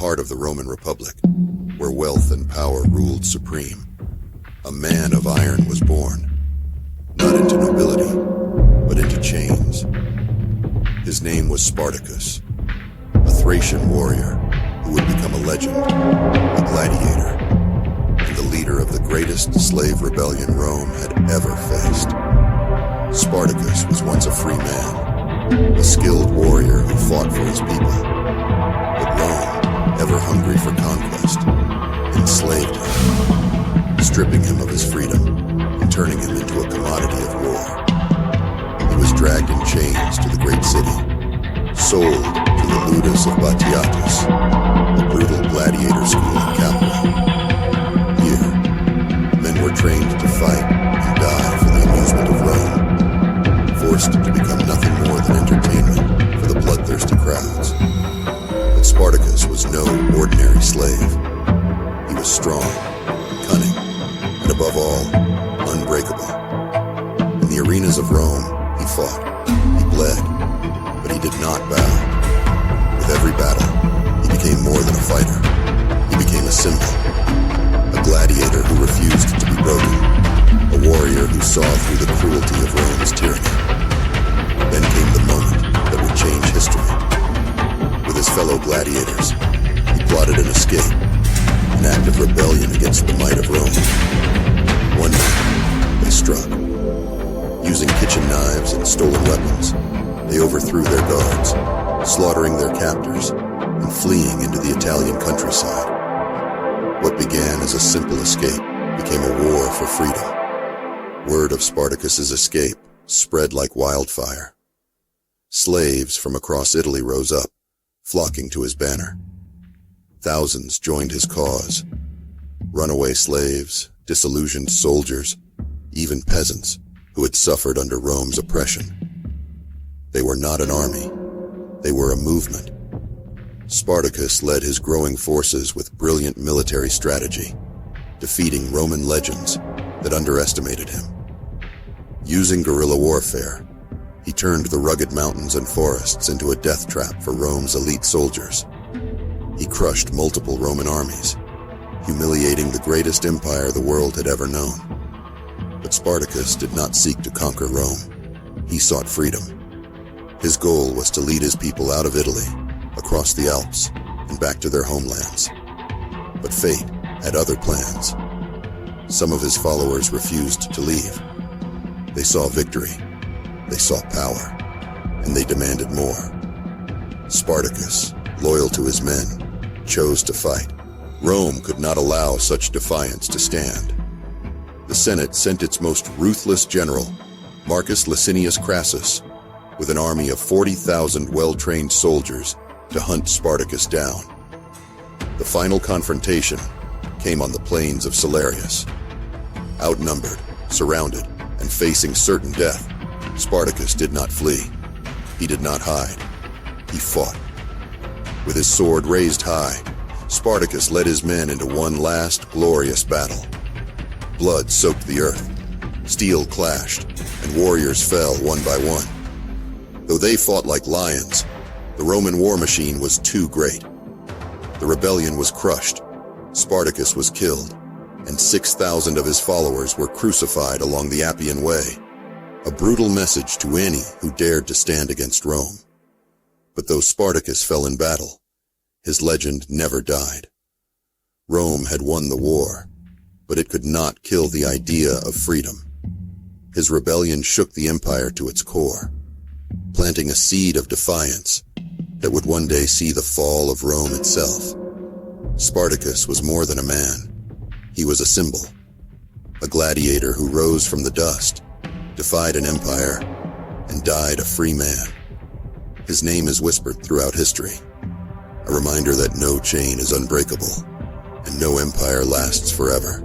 heart of the Roman Republic, where wealth and power ruled supreme, a man of iron was born, not into nobility, but into chains. His name was Spartacus, a Thracian warrior who would become a legend, a gladiator, and the leader of the greatest slave rebellion Rome had ever faced. Spartacus was once a free man, a skilled warrior who fought for his people. But Rome, ever hungry for conquest, enslaved him, stripping him of his freedom and turning him into a commodity of war. He was dragged in chains to the great city, sold to the ludus of Batiatus, a brutal gladiator school in Kaveh. Here, men were trained to fight and die for the amusement of Rome, forced to become nothing more than entertainment for the bloodthirsty crowds. But Spartacus was no ordinary slave. He was strong, cunning, and above all, unbreakable. In the arenas of Rome, he fought, he bled, but he did not bow. With every battle, he became more than a fighter. He became a symbol, a gladiator who refused to be broken, a warrior who saw through the cruelty of Rome's tyranny. Then came the moment that would change history. With his fellow gladiators, he plotted an escape, an act of rebellion against the might of Rome. One night, they struck. Using kitchen knives and stolen weapons, they overthrew their guards, slaughtering their captors, and fleeing into the Italian countryside. What began as a simple escape became a war for freedom. Word of Spartacus's escape spread like wildfire. Slaves from across Italy rose up, flocking to his banner. Thousands joined his cause. Runaway slaves, disillusioned soldiers, even peasants who had suffered under Rome's oppression. They were not an army. They were a movement. Spartacus led his growing forces with brilliant military strategy, defeating Roman legends that underestimated him. Using guerrilla warfare, he turned the rugged mountains and forests into a death trap for Rome's elite soldiers. He crushed multiple Roman armies, humiliating the greatest empire the world had ever known. But Spartacus did not seek to conquer Rome. He sought freedom. His goal was to lead his people out of Italy, across the Alps, and back to their homelands. But fate had other plans. Some of his followers refused to leave. They saw victory, they saw power, and they demanded more. Spartacus, loyal to his men, chose to fight. Rome could not allow such defiance to stand. The Senate sent its most ruthless general, Marcus Licinius Crassus, with an army of 40,000 well-trained soldiers to hunt Spartacus down. The final confrontation came on the plains of Salarius. Outnumbered, surrounded, and facing certain death, Spartacus did not flee. He did not hide. He fought. With his sword raised high, Spartacus led his men into one last glorious battle. Blood soaked the earth, steel clashed, and warriors fell one by one. Though they fought like lions, the Roman war machine was too great. The rebellion was crushed, Spartacus was killed, and 6,000 of his followers were crucified along the Appian Way, a brutal message to any who dared to stand against Rome. But though Spartacus fell in battle, his legend never died. Rome had won the war, but it could not kill the idea of freedom. His rebellion shook the empire to its core, planting a seed of defiance that would one day see the fall of Rome itself. Spartacus was more than a man. He was a symbol, a gladiator who rose from the dust, defied an empire, and died a free man. His name is whispered throughout history, a reminder that no chain is unbreakable, and no empire lasts forever.